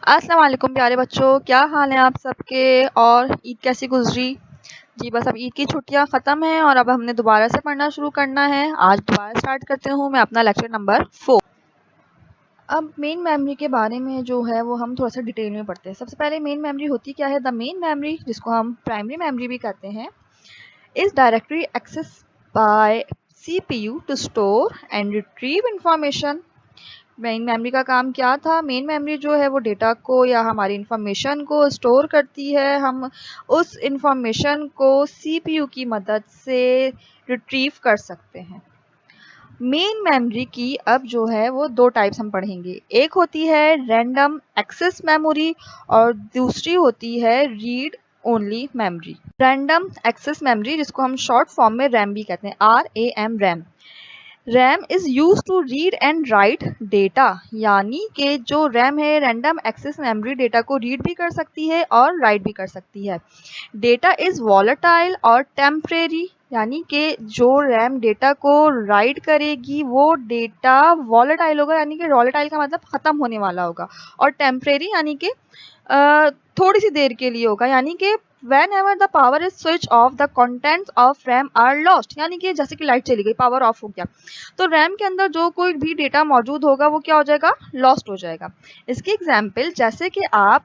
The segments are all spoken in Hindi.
अस्सलाम वालेकुम प्यारे बच्चों, क्या हाल है आप सबके और ईद कैसी गुजरी। जी बस अब ईद की छुट्टियां ख़त्म हैं और अब हमने दोबारा से पढ़ना शुरू करना है। आज दोबारा स्टार्ट करते हूँ मैं अपना लेक्चर नंबर 4। अब मेन मेमोरी के बारे में जो है वो हम थोड़ा सा डिटेल में पढ़ते हैं। सबसे पहले मेन मेमोरी होती क्या है। द मेन मेमोरी, जिसको हम प्राइमरी मेमोरी भी कहते हैं, is directly access by CPU to store and retrieve information. Main memory का काम क्या था। मेन मेमोरी जो है वो डेटा को या हमारी इंफॉर्मेशन को स्टोर करती है। हम उस इंफॉर्मेशन को CPU की मदद से रिट्रीव कर सकते हैं। मेन मेमोरी की अब जो है वो दो टाइप्स हम पढ़ेंगे। एक होती है रैंडम एक्सेस मेमोरी और दूसरी होती है read only memory. Random access memory, जिसको हम शॉर्ट फॉर्म में रैम भी कहते हैं, RAM RAM. RAM is use to read and write data, यानी कि जो रैम है रैंडम एक्सेस मेमोरी डेटा को रीड भी कर सकती है और राइट भी कर सकती है। डेटा इज़ वॉलेटाइल और टेम्परेरी, यानी कि जो रैम डेटा को राइट करेगी वो डेटा वॉलेटाइल होगा, यानी कि वॉलेटाइल का मतलब ख़त्म होने वाला होगा, और टेम्परेरी यानी कि थोड़ी सी देर के लिए होगा, यानी कि whenever the power is switch off the contents of RAM are lost, यानी कि जैसे कि लाइट चली गई, पावर ऑफ हो गया, तो रैम के अंदर जो कोई भी डेटा मौजूद होगा वो क्या हो जाएगा, लॉस्ट हो जाएगा। इसकी एग्जांपल, जैसे कि आप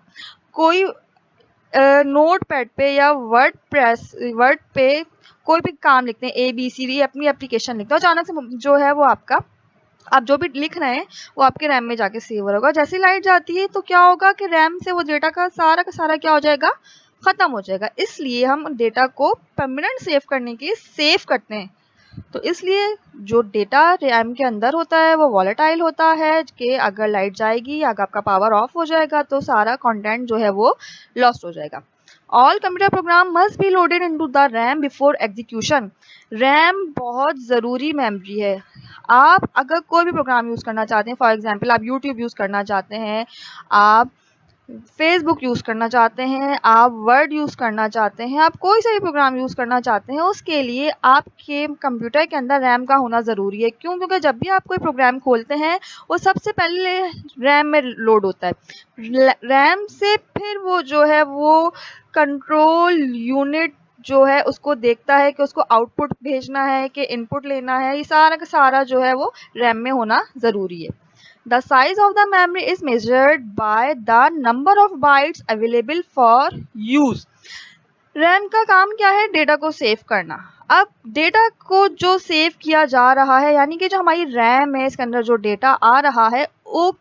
कोई नोट पैड पे या वर्ड पे कोई भी काम लिखते हैं, ABCD अपनी एप्लीकेशन लिखते हैं, अचानक से जो है वो आप जो भी लिख रहे हैं वो आपके रैम में जाके सेव होगा। जैसे लाइट जाती है तो क्या होगा कि रैम से वो डेटा का सारा क्या हो जाएगा, ख़त्म हो जाएगा। इसलिए हम डेटा को परमानेंट सेव करने के लिए सेव करते हैं। तो इसलिए जो डेटा रैम के अंदर होता है वो वॉलेटाइल होता है कि अगर लाइट जाएगी या अगर आपका पावर ऑफ हो जाएगा तो सारा कंटेंट जो है वो लॉस्ट हो जाएगा। All computer program must be loaded into the RAM before execution. RAM बहुत ज़रूरी मेमोरी है। आप अगर कोई भी प्रोग्राम यूज़ करना चाहते हैं, फॉर एग्जांपल आप यूट्यूब यूज़ करना चाहते हैं, आप फेसबुक यूज़ करना चाहते हैं, आप वर्ड यूज़ करना चाहते हैं, आप कोई सा भी प्रोग्राम यूज़ करना चाहते हैं, उसके लिए आपके कंप्यूटर के अंदर रैम का होना ज़रूरी है। क्यों? क्योंकि जब भी आप कोई प्रोग्राम खोलते हैं वो सबसे पहले रैम में लोड होता है। रैम से फिर वो जो है वो कंट्रोल यूनिट जो है उसको देखता है कि उसको आउटपुट भेजना है कि इनपुट लेना है। ये सारा का सारा जो है वो रैम में होना ज़रूरी है। The size of the memory is measured by the number of bytes available for use. RAM का काम क्या है, डेटा को सेव करना। अब डेटा को जो सेव किया जा रहा है, यानी कि जो हमारी रैम है इसके अंदर जो डेटा आ रहा है वो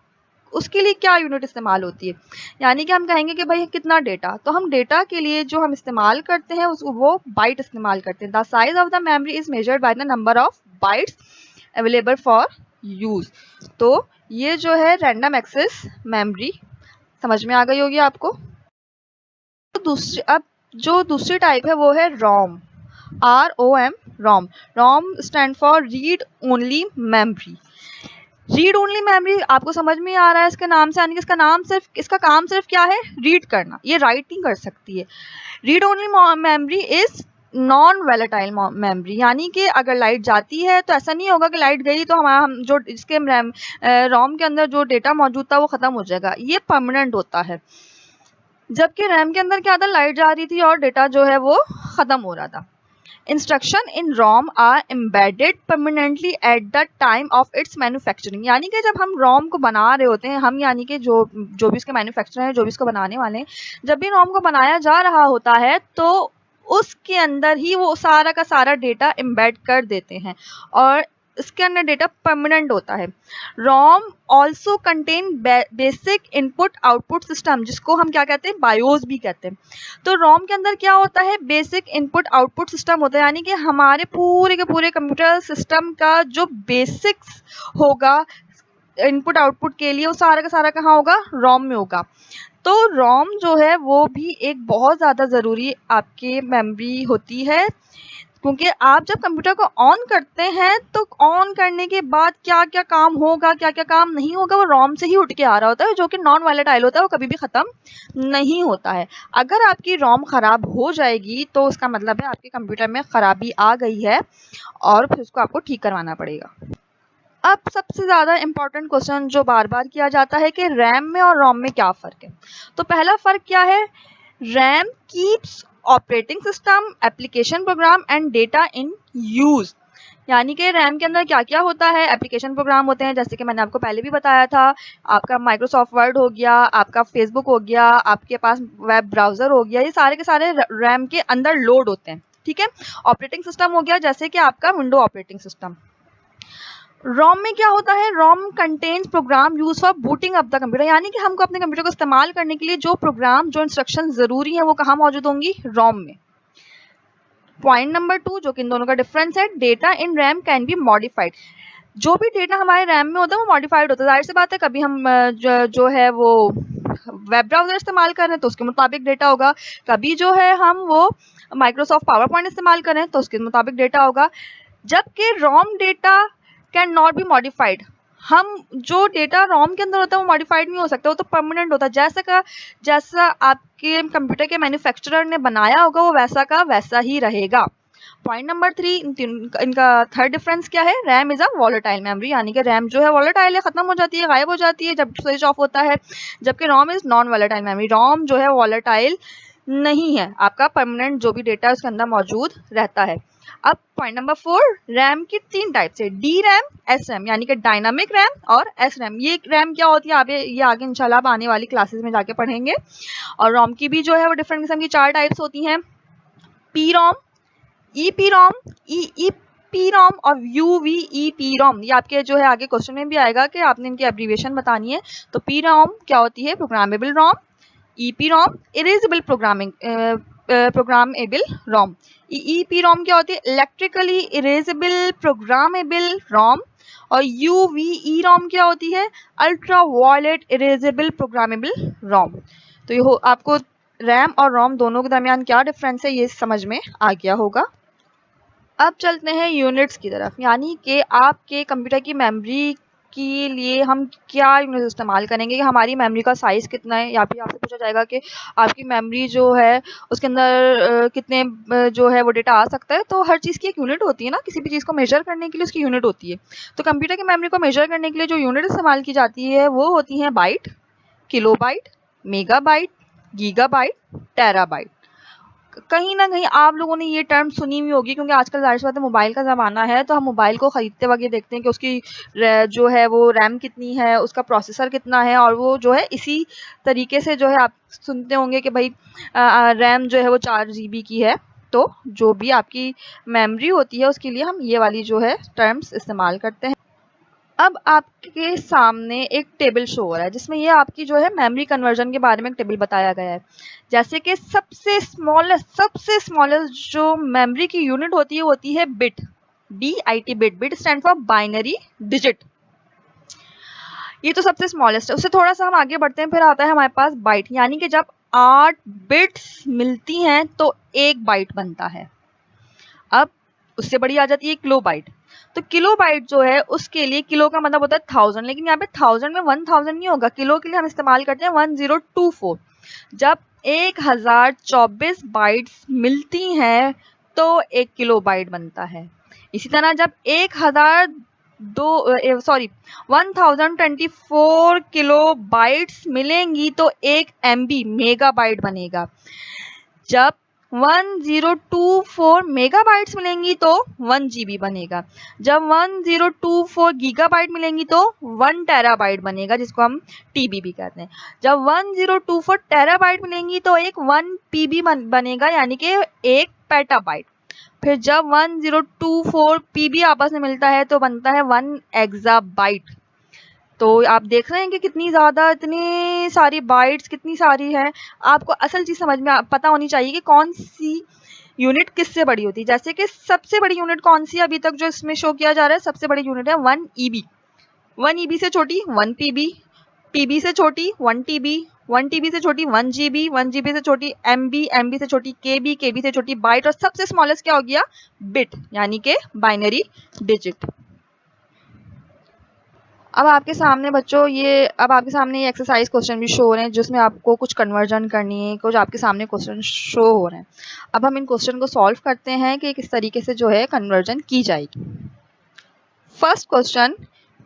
उसके लिए क्या यूनिट इस्तेमाल होती है, यानी कि हम कहेंगे कि भाई कितना डेटा, तो हम डेटा के लिए जो हम इस्तेमाल करते हैं वो बाइट इस्तेमाल करते हैं। The size of the memory is measured by the number of bytes available for use. तो ये जो है रैंडम एक्सेस मेमोरी, समझ में आ गई होगी आपको। तो दूसरी टाइप है वो है ROM, ROM, ROM. ROM stand for read only memory. Read only memory आपको समझ में आ रहा है इसके नाम से, यानी कि इसका काम सिर्फ क्या है, रीड करना, ये राइट नहीं कर सकती है। Read only memory is non volatile memory, यानी कि अगर लाइट जाती है तो ऐसा नहीं होगा कि लाइट गई तो हम जो इसके रोम के अंदर जो डेटा मौजूद था वो ख़त्म हो जाएगा, ये परमानेंट होता है। जबकि रैम के अंदर क्या था, लाइट जा रही थी और डेटा जो है वो ख़त्म हो रहा था। Instruction in ROM are embedded permanently at the time of its manufacturing, यानी कि जब हम रोम को बना रहे होते हैं, हम यानी कि जो भी इसके मैन्युफैक्चरर हैं, जो भी इसको बनाने वाले हैं, जब भी रोम को बनाया जा रहा होता है तो उसके अंदर ही वो सारा का सारा डेटा एम्बेड कर देते हैं और इसके अंदर डेटा परमानेंट होता है। ROM also contain basic input output system, जिसको हम क्या कहते हैं, बायोस भी कहते हैं। तो रोम के अंदर क्या होता है, बेसिक इनपुट आउटपुट सिस्टम होता है, यानी कि हमारे पूरे के पूरे कंप्यूटर सिस्टम का जो बेसिक्स होगा इनपुट आउटपुट के लिए, वो सारा का सारा कहाँ होगा, रोम में होगा। तो रोम जो है वो भी एक बहुत ज़्यादा ज़रूरी आपकी मेमोरी होती है, क्योंकि आप जब कंप्यूटर को ऑन करते हैं तो ऑन करने के बाद क्या क्या काम होगा, क्या क्या काम नहीं होगा, वो रोम से ही उठ के आ रहा होता है, जो कि नॉन वॉलेटाइल होता है, वो कभी भी ख़त्म नहीं होता है। अगर आपकी रोम ख़राब हो जाएगी तो उसका मतलब है आपके कंप्यूटर में ख़राबी आ गई है और फिर उसको आपको ठीक करवाना पड़ेगा। अब सबसे ज़्यादा इम्पोर्टेंट क्वेश्चन जो बार बार किया जाता है कि रैम में और रोम में क्या फ़र्क है। तो पहला फ़र्क क्या है, RAM keeps operating system, application program and data in use. यानी कि रैम के अंदर क्या क्या होता है, एप्लीकेशन प्रोग्राम होते हैं, जैसे कि मैंने आपको पहले भी बताया था, आपका माइक्रोसॉफ्ट वर्ड हो गया, आपका फेसबुक हो गया, आपके पास वेब ब्राउज़र हो गया, ये सारे के सारे रैम के अंदर लोड होते हैं। ठीक है, ऑपरेटिंग सिस्टम हो गया जैसे कि आपका विंडो ऑपरेटिंग सिस्टम। रोम में क्या होता है, ROM contains program use for booting up the computer, यानी कि हमको अपने कंप्यूटर को इस्तेमाल करने के लिए जो प्रोग्राम, जो इंस्ट्रक्शन जरूरी है वो कहाँ मौजूद होंगी, रोम में। पॉइंट नंबर 2 जो कि इन दोनों का डिफरेंस है, data in RAM can be modified. जो भी डेटा हमारे रैम में होता है वो मॉडिफाइड होता है। जाहिर सी बात है, कभी हम जो है वो वेब ब्राउजर इस्तेमाल कर रहे हैं तो उसके मुताबिक डेटा होगा, कभी जो है हम वो माइक्रोसॉफ्ट पावर पॉइंट इस्तेमाल कर रहे हैं तो उसके मुताबिक डेटा होगा। जबकि ROM data can not be modified, हम जो डेटा रोम के अंदर होता है वो मॉडिफाइड नहीं हो सकता, वो तो परमानेंट होता है। जैसा आपके कंप्यूटर के मैन्युफैक्चरर ने बनाया होगा वो वैसा का वैसा ही रहेगा। पॉइंट नंबर 3, इनका थर्ड डिफरेंस क्या है, RAM is a volatile memory, यानी कि रैम जो है वॉलेटाइल है, खत्म हो जाती है, गायब हो जाती है जब स्विच ऑफ होता है। जबकि रोम इज नॉन वॉलेटाइल मेमोरी, रोम जो है वॉलेटाइल नहीं है, आपका परमानेंट जो भी डेटा है उसके अंदर मौजूद रहता है। अब पॉइंट नंबर 4, रैम की 3 टाइप्स है, डी रैम, एस रैम, यानी कि डायनामिक रैम और एस रैम। ये रैम क्या होती है, ये आगे इंशाल्लाह आप आने वाली क्लासेस में जाके पढ़ेंगे। और रोम की भी जो है वो डिफरेंट किस्म की 4 टाइप्स होती हैं, पी रोम, ईपी रोम, ईपी रोम और यूवीईपी रोम। ये आपके जो है आगे क्वेश्चन में भी आएगा कि आपने इनकी एब्रीविएशन बतानी है। तो पी रोम क्या होती है, प्रोग्रामेबल रोम, ईपी रोम इरेजेबल प्रोग्रामेबल रोम, ईपी रोम क्या होती है, इलेक्ट्रिकली इरेजेबल प्रोग्रामेबल रोम, और यूवीई रोम क्या होती है, ultraviolet erasable programmable ROM. तो ये आपको रैम और रोम दोनों के दरमियान क्या डिफरेंस है ये समझ में आ गया होगा। अब चलते हैं यूनिट्स की तरफ, यानी कि आपके कंप्यूटर की मेमोरी के लिए हम क्या यूनिट इस्तेमाल करेंगे, कि हमारी मेमोरी का साइज़ कितना है, या फिर आपसे पूछा जाएगा कि आपकी मेमोरी जो है उसके अंदर कितने जो है वो डेटा आ सकता है। तो हर चीज़ की एक यूनिट होती है ना, किसी भी चीज़ को मेजर करने के लिए उसकी यूनिट होती है। तो कंप्यूटर की मेमोरी को मेजर करने के लिए जो यूनिट इस्तेमाल की जाती है वो होती हैं byte, kilobyte, megabyte, gigabyte, terabyte. कहीं ना कहीं आप लोगों ने ये टर्म सुनी हुई होगी, क्योंकि आजकल जाहिर सी बात है मोबाइल का ज़माना है, तो हम मोबाइल को ख़रीदते वक्त ये देखते हैं कि उसकी जो है वो रैम कितनी है, उसका प्रोसेसर कितना है, और वो जो है इसी तरीके से जो है आप सुनते होंगे कि भाई रैम जो है वो 4 GB की है। तो जो भी आपकी मेमोरी होती है उसके लिए हम ये वाली जो है टर्म्स इस्तेमाल करते हैं। अब आपके सामने एक टेबल शो हो रहा है जिसमें ये आपकी जो है मेमोरी कन्वर्जन के बारे में एक टेबल बताया गया है। जैसे कि सबसे स्मॉलेस्ट जो मेमोरी की यूनिट होती है bit, BIT, bit stand for binary digit. ये तो सबसे स्मॉलेस्ट है। उससे थोड़ा सा हम आगे बढ़ते हैं, फिर आता है हमारे पास बाइट, यानी कि जब 8 बिट्स मिलती हैं तो 1 बाइट बनता है। अब उससे बड़ी आ जाती है किलो बाइट। तो किलो बाइट जो है उसके लिए, किलो का मतलब होता है 1000, लेकिन यहाँ पे 1000 में 1000 नहीं होगा, किलो के लिए हम इस्तेमाल करते हैं 1024। जब 1024 बाइट्स मिलती हैं तो 1 किलो बाइट बनता है। इसी तरह जब 1024 किलो बाइट्स मिलेंगी तो 1 MB मेगाबाइट बनेगा। जब 1024 मेगाबाइट्स मिलेंगी तो 1 GB बनेगा। जब 1024 गीगाबाइट मिलेंगी तो 1 टेराबाइट बनेगा, जिसको हम TB भी कहते हैं। जब 1024 टेराबाइट मिलेंगी तो एक 1 PB बनेगा, यानी कि 1 पेटाबाइट। फिर जब 1024 PB आपस में मिलता है तो बनता है 1 एक्साबाइट। तो आप देख रहे हैं कि कितनी ज़्यादा, इतनी सारी बाइट्स, कितनी सारी है। आपको असल चीज़ समझ में पता होनी चाहिए कि कौन सी यूनिट किससे बड़ी होती है। जैसे कि सबसे बड़ी यूनिट कौन सी अभी तक जो इसमें शो किया जा रहा है, सबसे बड़ी यूनिट है 1 EB। 1 EB से छोटी 1 PB, PB से छोटी 1 TB, 1 TB से छोटी 1 GB, 1 GB से छोटी MB, MB से छोटी KB, KB से छोटी बाइट, और सबसे स्मॉलेस्ट क्या हो गया, बिट, यानी कि बाइनरी डिजिट। अब आपके सामने बच्चों ये एक्सरसाइज क्वेश्चन भी शो हो रहे हैं जिसमें आपको कुछ कन्वर्जन करनी है, कुछ आपके सामने क्वेश्चन शो हो रहे हैं। अब हम इन क्वेश्चन को सॉल्व करते हैं कि किस तरीके से जो है कन्वर्जन की जाएगी। First question,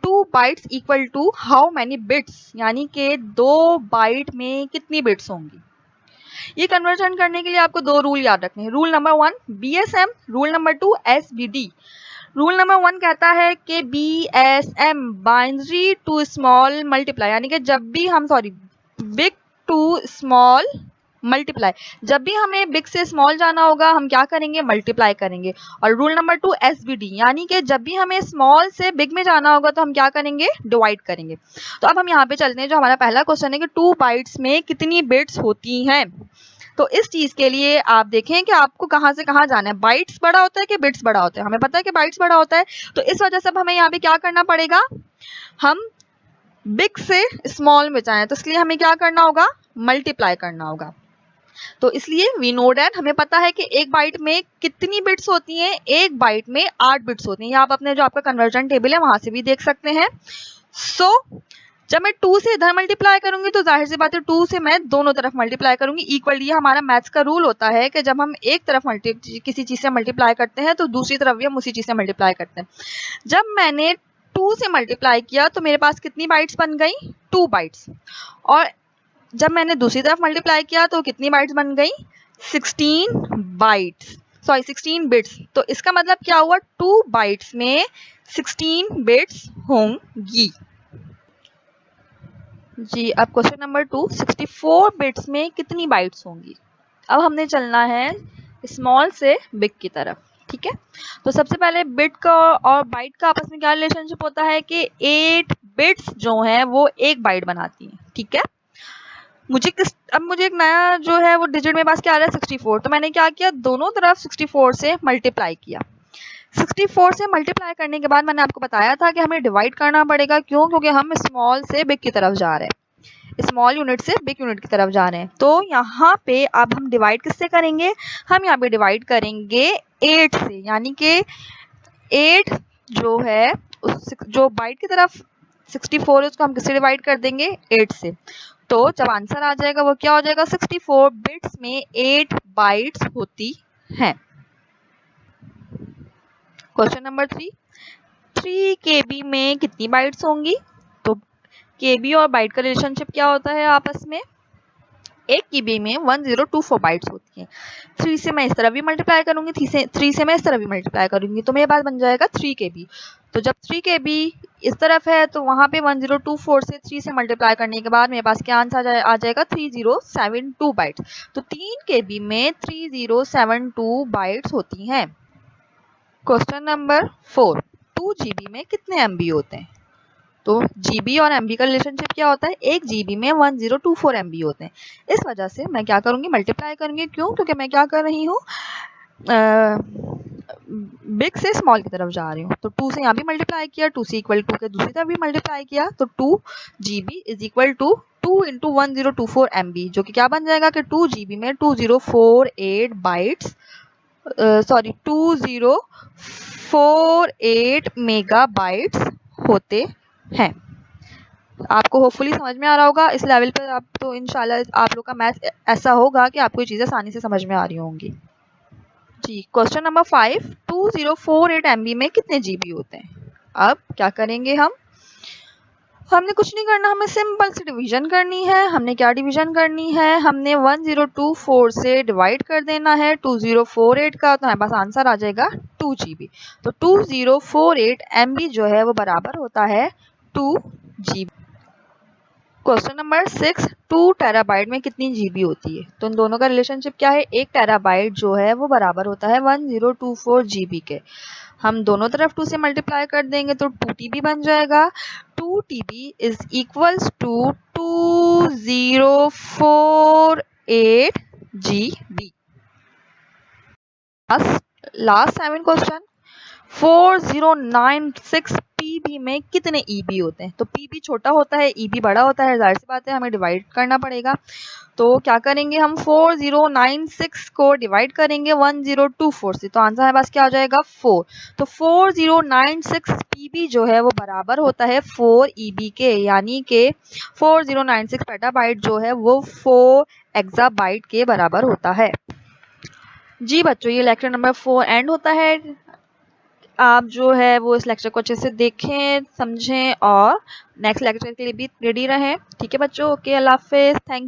2 bytes equal to how many bits, यानी कि 2 बाइट में कितनी बिट्स होंगी। ये कन्वर्जन करने के लिए आपको 2 रूल याद रखने हैं। Rule number 1 BSM, rule number 2 SBD। Rule number 1 कहता है कि BSM binary to small multiply, यानी कि जब भी हम बिग टू स्मॉल मल्टीप्लाई, जब भी हमें बिग से स्मॉल जाना होगा हम क्या करेंगे, मल्टीप्लाई करेंगे। और रूल नंबर 2 SBD, यानी कि जब भी हमें स्मॉल से बिग में जाना होगा तो हम क्या करेंगे, डिवाइड करेंगे। तो अब हम यहाँ पे चलते हैं, जो हमारा पहला क्वेश्चन है कि 2 बाइट्स में कितनी बिट्स होती हैं। तो इस चीज के लिए आप देखें कि आपको कहाँ से कहाँ जाना है। बाइट्स बड़ा होता है कि बिट्स बड़ा होता है, हमें पता है कि बाइट्स बड़ा होता है, तो इस वजह से अब हमें यहाँ पे क्या करना पड़ेगा, हम बिग से स्मॉल में जाएं, तो इसलिए हमें क्या करना होगा, मल्टीप्लाई करना होगा। तो इसलिए वी नो दैट, हमें पता है कि एक बाइट में कितनी बिट्स होती हैं, एक बाइट में 8 बिट्स होती हैं। आप अपने जो आपका कन्वर्जन टेबल है वहां से भी देख सकते हैं। सो जब मैं 2 से इधर मल्टीप्लाई करूंगी तो जाहिर सी बात है 2 से मैं दोनों तरफ मल्टीप्लाई करूंगी इक्वल। ये हमारा मैथ्स का रूल होता है कि जब हम एक तरफ किसी चीज से मल्टीप्लाई करते हैं तो दूसरी तरफ भी हम उसी चीज से मल्टीप्लाई करते हैं। जब मैंने 2 से मल्टीप्लाई किया तो मेरे पास कितनी बाइट्स बन गई, 2 बाइट्स। और जब मैंने दूसरी तरफ मल्टीप्लाई किया तो कितनी बाइट्स बन गई, 16 बाइट्स, सॉरी 16 बिट्स। तो इसका मतलब क्या हुआ, 2 बाइट्स में 16 बिट्स होंगी। जी अब क्वेश्चन नंबर 2, 64 बिट्स में कितनी बाइट्स होंगी। अब हमने चलना है स्मॉल से बिग की तरफ, ठीक है। तो सबसे पहले बिट का और बाइट का आपस में क्या रिलेशनशिप होता है कि 8 बिट्स जो हैं वो एक बाइट बनाती हैं, ठीक है। अब मुझे एक नया जो है वो डिजिट मेरे पास क्या आ रहा है, 64। तो मैंने क्या किया, दोनों तरफ 64 से मल्टीप्लाई किया। 64 से मल्टीप्लाई करने के बाद मैंने आपको बताया था कि हमें डिवाइड करना पड़ेगा, क्यों, क्योंकि हम स्मॉल से बिग की तरफ जा रहे हैं, स्मॉल यूनिट से बिग यूनिट की तरफ जा रहे हैं। तो यहाँ पे अब हम डिवाइड किससे करेंगे, हम यहाँ पे डिवाइड करेंगे 8 से, यानी कि 8 जो है जो बाइट की तरफ 64 है उसको हम किससे डिवाइड कर देंगे, 8 से। तो जब आंसर आ जाएगा वो क्या हो जाएगा, 64 बिट्स में 8 बाइट्स होती हैं। क्वेश्चन नंबर 3, 3 KB में कितनी बाइट्स होंगी। तो KB और बाइट का रिलेशनशिप क्या होता है आपस में, 1 KB में 1024 बाइट्स होती हैं। 3 से मैं इस तरफ भी मल्टीप्लाई करूंगी, 3 से मैं इस तरफ भी मल्टीप्लाई करूंगी, तो मेरे पास बन जाएगा 3 KB। तो जब 3 KB इस तरफ है तो वहां पे 1024 से 3 से मल्टीप्लाई करने के बाद मेरे पास क्या आंसर आ जाएगा, 3072 बाइट्स। तो 3 KB में 3072 बाइट्स होती हैं। क्वेश्चन नंबर 4, 2 GB में कितने MB होते हैं। तो GB और MB का रिलेशनशिप क्या होता है, 1 GB में 1024 MB होते हैं। इस वजह से मैं क्या करूंगी, मल्टीप्लाई करूंगी, क्यों, क्योंकि मैं क्या कर रही हूँ, बिग से स्मॉल की तरफ जा रही हूँ। तो 2 से यहाँ भी मल्टीप्लाई किया, 2 से इक्वल 2 के दूसरी तरफ भी मल्टीप्लाई किया, तो 2 GB is equal to 2 into 1024 MB, जो कि क्या बन जाएगा कि 2 GB में 2048 बाइट्स, सॉरी 2048 मेगाबाइट्स होते हैं। आपको होपफुली समझ में आ रहा होगा। इस लेवल पर आप तो इंशाल्लाह आप लोग का मैथ ऐसा होगा कि आपको ये चीज़ें आसानी से समझ में आ रही होंगी। जी क्वेश्चन नंबर 5, 2048 MB में कितने GB होते हैं। अब क्या करेंगे हमने कुछ नहीं करना, हमें सिंपल से डिवीजन करनी है। हमने क्या डिवीजन करनी है, हमने 1024 से डिवाइड कर देना है 2048 का, तो हमारे पास आंसर आ जाएगा 2 GB। तो 2048 MB जो है वो बराबर होता है 2 GB। क्वेश्चन नंबर 6, 2 टेराबाइट में कितनी GB होती है। तो इन दोनों का रिलेशनशिप क्या है, 1 टेराबाइट जो है वो बराबर होता है 1024 GB के। हम दोनों तरफ 2 से मल्टीप्लाई कर देंगे तो 2TB बन जाएगा। 2TB is equals to 2048 GB। Last 7 question, 4096 PB में कितने EB होते हैं। तो PB छोटा होता है, EB बड़ा होता है, जाहिर सी बात है हमें डिवाइड करना पड़ेगा। तो क्या करेंगे, हम 4096 को डिवाइड करेंगे 1024 से, तो आंसर हमारे पास क्या आ जाएगा, 4। तो 4096 PB जो है वो बराबर होता है 4 EB के, यानी कि 4096 पेटाबाइट जो है वो 4 एक्साबाइट के बराबर होता है। जी बच्चों, ये लेक्चर नंबर 4 एंड होता है। आप जो है वो इस लेक्चर को अच्छे से देखें, समझें और नेक्स्ट लेक्चर के लिए भी रेडी रहें। ठीक है बच्चों, ओके, अल्लाह हाफ़िज़, थैंक